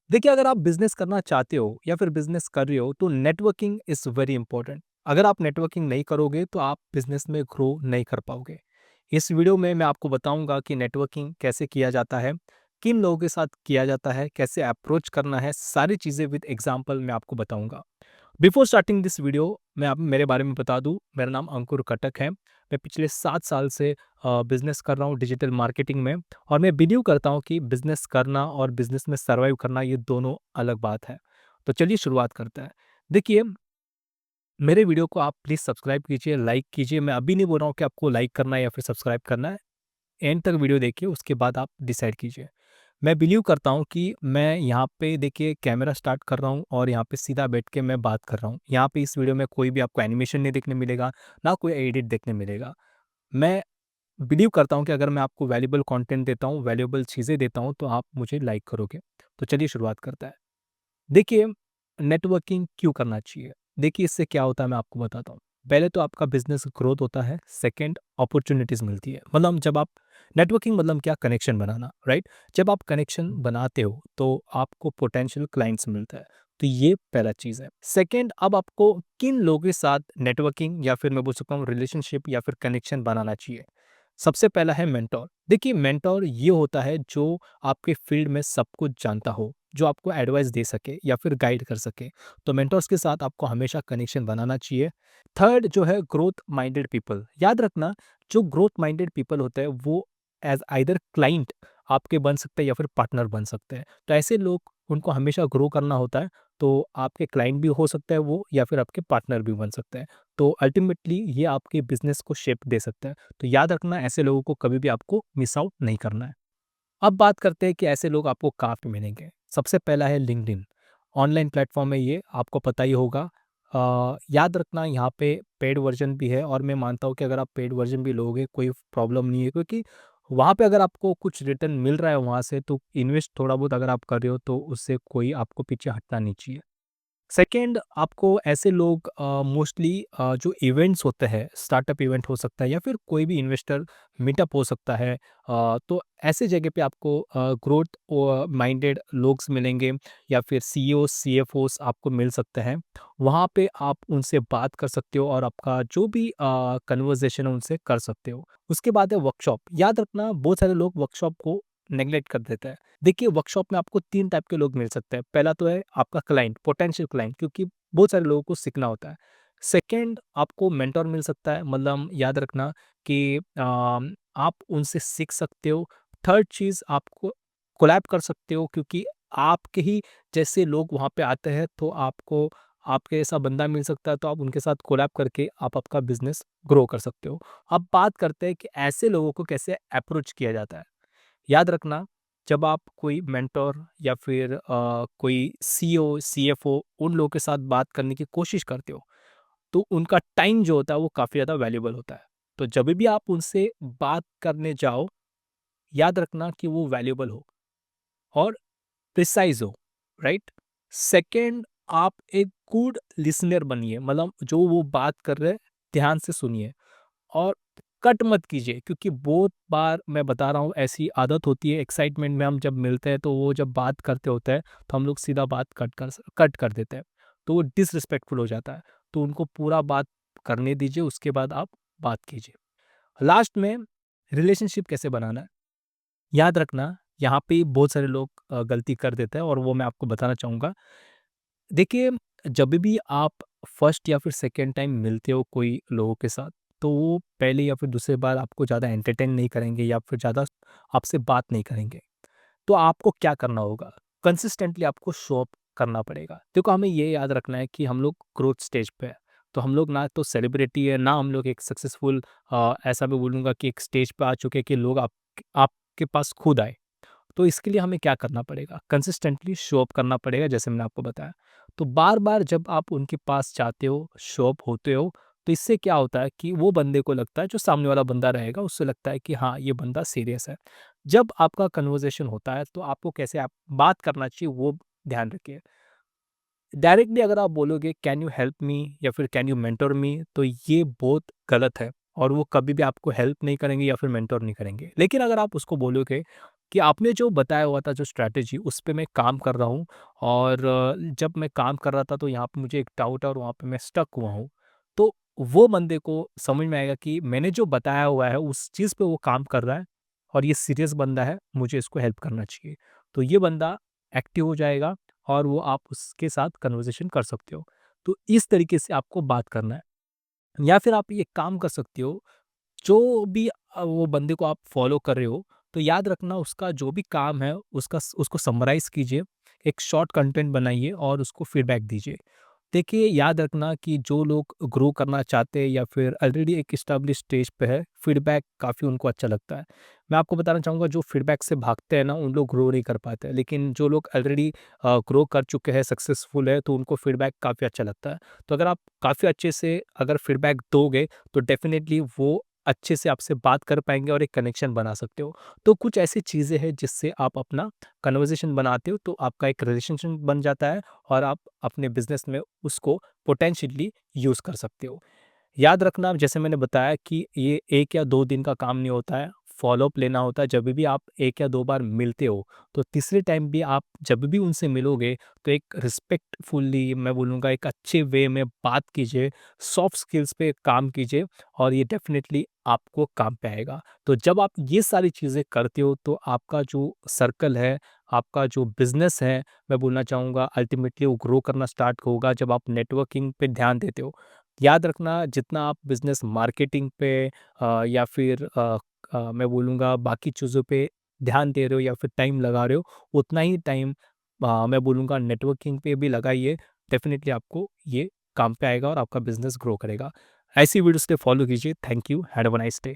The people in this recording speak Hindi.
देखिए, अगर आप बिज़नेस करना चाहते हो या फिर बिज़नेस कर रहे हो तो नेटवर्किंग इज़ वेरी इंपॉर्टेंट। अगर आप नेटवर्किंग नहीं करोगे तो आप बिज़नेस में ग्रो नहीं कर पाओगे। इस वीडियो में मैं आपको बताऊँगा कि नेटवर्किंग कैसे किया जाता है, किन लोगों के साथ किया जाता है, कैसे अप्रोच करना है, सारी चीज़ें विद एग्ज़ाम्पल मैं आपको बताऊँगा। बिफोर स्टार्टिंग दिस वीडियो मैं आप मेरे बारे में बता दूं, मेरा नाम अंकुर कटक है। मैं पिछले 7 साल से बिजनेस कर रहा हूं डिजिटल मार्केटिंग में। और मैं बिलीव करता हूं कि बिजनेस करना और बिजनेस में सर्वाइव करना ये दोनों अलग बात है। तो चलिए शुरुआत करते हैं। देखिए, मेरे वीडियो को आप प्लीज़ सब्सक्राइब कीजिए, लाइक कीजिए। मैं अभी नहीं बोल रहा हूँ कि आपको लाइक करना है या फिर सब्सक्राइब करना है। एंड तक वीडियो देखिए, उसके बाद आप डिसाइड कीजिए। मैं बिलीव करता हूँ कि मैं यहाँ पे देखिए कैमरा स्टार्ट कर रहा हूँ और यहाँ पे सीधा बैठ के मैं बात कर रहा हूँ। यहाँ पे इस वीडियो में कोई भी आपको एनिमेशन नहीं देखने मिलेगा, ना कोई एडिट देखने मिलेगा। मैं बिलीव करता हूँ कि अगर मैं आपको वैल्यूएबल कंटेंट देता हूँ, वैल्यूएबल चीज़ें देता हूँ, तो आप मुझे लाइक करोगे। तो चलिए शुरुआत करते हैं। देखिए, नेटवर्किंग क्यों करना चाहिए? देखिए, इससे क्या होता है मैं आपको बताता हूँ। पहले तो आपका बिज़नेस ग्रोथ होता है, सेकंड अपॉर्च्युनिटीज़ मिलती है। मतलब जब आप नेटवर्किंग मतलब क्या? कनेक्शन बनाना, राइट? जब आप कनेक्शन बनाते हो, तो आपको पोटेंशियल क्लाइंट्स मिलता है। तो ये पहला चीज़ है। सेकंड, अब आपको किन लोगों के साथ नेटवर्किंग या फिर मैं बोल सकता हूँ रिलेशनशिप या फिर कनेक्शन बनाना चाहिए। सबसे पहला है मेंटर। देखिए, मेंटर ये होता है जो आपके फील्ड में सब कुछ जानता हो, जो आपको एडवाइस दे सके या फिर गाइड कर सके। तो मेंटर्स के साथ आपको हमेशा कनेक्शन बनाना चाहिए। थर्ड जो है ग्रोथ माइंडेड पीपल। याद रखना, जो ग्रोथ माइंडेड पीपल होते हैं वो एज आइदर क्लाइंट आपके बन सकते हैं या फिर पार्टनर बन सकते हैं। तो ऐसे लोग, उनको हमेशा ग्रो करना होता है। तो आपके क्लाइंट भी हो सकता है वो, या फिर आपके पार्टनर भी बन सकते हैं। तो अल्टीमेटली ये आपके बिजनेस को शेप दे सकते हैं। तो याद रखना, ऐसे लोगों को कभी भी आपको मिस आउट नहीं करना है। अब बात करते हैं कि ऐसे लोग आपको कहाँ पे मिलेंगे। सबसे पहला है लिंक्डइन। ऑनलाइन प्लेटफॉर्म है ये, आपको पता ही होगा। याद रखना, यहाँ पे पेड वर्जन भी है और मैं मानता हूँ कि अगर आप पेड वर्जन भी लोगे कोई प्रॉब्लम नहीं है, क्योंकि वहाँ पे अगर आपको कुछ रिटर्न मिल रहा है वहाँ से, तो इन्वेस्ट थोड़ा बहुत अगर आप कर रहे हो तो उससे कोई आपको पीछे हटना नहीं चाहिए। सेकंड, आपको ऐसे लोग मोस्टली जो इवेंट्स होते हैं, स्टार्टअप इवेंट हो सकता है या फिर कोई भी इन्वेस्टर मीटअप हो सकता है। तो ऐसे जगह पे आपको ग्रोथ माइंडेड लोग मिलेंगे या फिर सीईओ सीएफओस आपको मिल सकते हैं। वहाँ पे आप उनसे बात कर सकते हो और आपका जो भी कन्वर्जेशन है उनसे कर सकते हो। उसके बाद है वर्कशॉप। याद रखना, बहुत सारे लोग वर्कशॉप को नेग्लेक्ट कर देते हैं। देखिए, वर्कशॉप में आपको 3 टाइप के लोग मिल सकते हैं। पहला तो है आपका क्लाइंट, पोटेंशियल क्लाइंट, क्योंकि बहुत सारे लोगों को सीखना होता है। सेकंड, आपको मेंटर मिल सकता है, मतलब याद रखना कि आप उनसे सीख सकते हो। थर्ड चीज़, आपको कोलैब कर सकते हो, क्योंकि आपके ही जैसे लोग वहाँ पे आते हैं, तो आपको आपके जैसा बंदा मिल सकता है, तो आप उनके साथ कोलैब करके आप आपका बिज़नेस ग्रो कर सकते हो। अब बात करते हैं कि ऐसे लोगों को कैसे अप्रोच किया जाता है। याद रखना, जब आप कोई मेंटर या फिर कोई सीईओ, सीएफओ उन लोगों के साथ बात करने की कोशिश करते हो, तो उनका टाइम जो होता है वो काफ़ी ज़्यादा वैल्यूएबल होता है। तो जब भी आप उनसे बात करने जाओ, याद रखना कि वो वैल्यूएबल हो और प्रिसाइज़ हो, राइट? सेकंड, आप एक गुड लिसनर बनिए, मतलब जो वो बात कर रहे हैं, ध्यान से सुनिए और कट मत कीजिए, क्योंकि बहुत बार मैं बता रहा हूँ ऐसी आदत होती है, एक्साइटमेंट में हम जब मिलते हैं तो वो जब बात करते होते हैं तो हम लोग सीधा बात कट कर देते हैं। तो वो डिसरिस्पेक्टफुल हो जाता है। तो उनको पूरा बात करने दीजिए, उसके बाद आप बात कीजिए। लास्ट में, रिलेशनशिप कैसे बनाना है। याद रखना, यहाँ पे बहुत सारे लोग गलती कर देते हैं और वो मैं आपको बताना चाहूँगा। देखिए, जब भी आप फर्स्ट या फिर सेकंड टाइम मिलते हो कोई लोगों के साथ, तो वो पहले या फिर दूसरे बार आपको ज़्यादा एंटरटेन नहीं करेंगे या फिर ज़्यादा आपसे बात नहीं करेंगे। तो आपको क्या करना होगा? कंसिस्टेंटली आपको शो अप करना पड़ेगा। देखो, हमें ये याद रखना है कि हम लोग ग्रोथ स्टेज पे हैं। तो हम लोग ना तो सेलिब्रिटी है, ना हम लोग एक सक्सेसफुल ऐसा मैं बोलूँगा कि एक स्टेज पे आ चुके हैं कि लोग आपके पास खुद आए। तो इसके लिए हमें क्या करना पड़ेगा? कंसिस्टेंटली शो अप करना पड़ेगा, जैसे मैंने आपको बताया। तो बार-बार जब आप उनके पास जाते हो, शो अप होते हो, तो इससे क्या होता है कि वो बंदे को लगता है, जो सामने वाला बंदा रहेगा, उससे लगता है कि हाँ, ये बंदा सीरियस है। जब आपका कन्वर्सेशन होता है, तो आपको कैसे आप बात करना चाहिए, वो ध्यान रखिए। डायरेक्टली अगर आप बोलोगे कैन यू हेल्प मी या फिर कैन यू मेंटर मी, तो ये बहुत गलत है और वो कभी भी आपको हेल्प नहीं करेंगे या फिर मेंटर नहीं करेंगे। लेकिन अगर आप उसको बोलोगे कि आपने जो बताया हुआ था जो स्ट्रैटेजी उस पे मैं काम कर रहा हूँ और जब मैं काम कर रहा था तो यहाँ पे मुझे एक डाउट है और वहाँ पे मैं स्टक हुआ हूँ। तो वो बंदे को समझ में आएगा कि मैंने जो बताया हुआ है उस चीज़ पे वो काम कर रहा है और ये सीरियस बंदा है, मुझे इसको हेल्प करना चाहिए। तो ये बंदा एक्टिव हो जाएगा और वो आप उसके साथ कन्वर्सेशन कर सकते हो। तो इस तरीके से आपको बात करना है। या फिर आप ये काम कर सकते हो, जो भी वो बंदे को आप फ़ॉलो कर रहे हो, तो याद रखना उसका जो भी काम है उसको समराइज़ कीजिए, एक शॉर्ट कंटेंट बनाइए और उसको फीडबैक दीजिए। देखिए, याद रखना कि जो लोग ग्रो करना चाहते हैं या फिर ऑलरेडी एक एस्टेब्लिश स्टेज पे है, फीडबैक काफ़ी उनको अच्छा लगता है। मैं आपको बताना चाहूँगा जो फीडबैक से भागते हैं ना, उन लोग ग्रो नहीं कर पाते हैं। लेकिन जो लोग ऑलरेडी ग्रो कर चुके हैं, सक्सेसफुल है, तो उनको फीडबैक काफ़ी अच्छा लगता है। तो अगर आप काफ़ी अच्छे से अगर फीडबैक दोगे, तो डेफ़िनेटली वो अच्छे से आपसे बात कर पाएँगे और एक कनेक्शन बना सकते हो। तो कुछ ऐसी चीज़ें हैं जिससे आप अपना कन्वर्सेशन बनाते हो, तो आपका एक रिलेशनशिप बन जाता है और आप अपने बिज़नेस में उसको पोटेंशियली यूज़ कर सकते हो। याद रखना जैसे मैंने बताया कि ये 1 या 2 दिन का काम नहीं होता है, फ़ॉलो-अप लेना होता है। जब भी आप 1 या 2 बार मिलते हो, तो तीसरे टाइम भी आप जब भी उनसे मिलोगे, तो एक रिस्पेक्टफुली मैं बोलूँगा एक अच्छे वे में बात कीजिए, सॉफ्ट स्किल्स पे काम कीजिए और ये डेफ़िनेटली आपको काम पे आएगा। तो जब आप ये सारी चीज़ें करते हो, तो आपका जो सर्कल है, आपका जो बिज़नेस है, मैं बोलना चाहूँगा अल्टीमेटली वो ग्रो करना स्टार्ट होगा जब आप नेटवर्किंग पे ध्यान देते हो। याद रखना जितना आप बिज़नेस मार्केटिंग पे या फिर मैं बोलूँगा बाकी चीज़ों पे ध्यान दे रहे हो या फिर टाइम लगा रहे हो, उतना ही टाइम मैं बोलूँगा नेटवर्किंग पे भी लगाइए। डेफ़िनिटली आपको ये काम पे आएगा और आपका बिज़नेस ग्रो करेगा। ऐसी वीडियोज़ के लिए फॉलो कीजिए। Thank you. Have a nice day.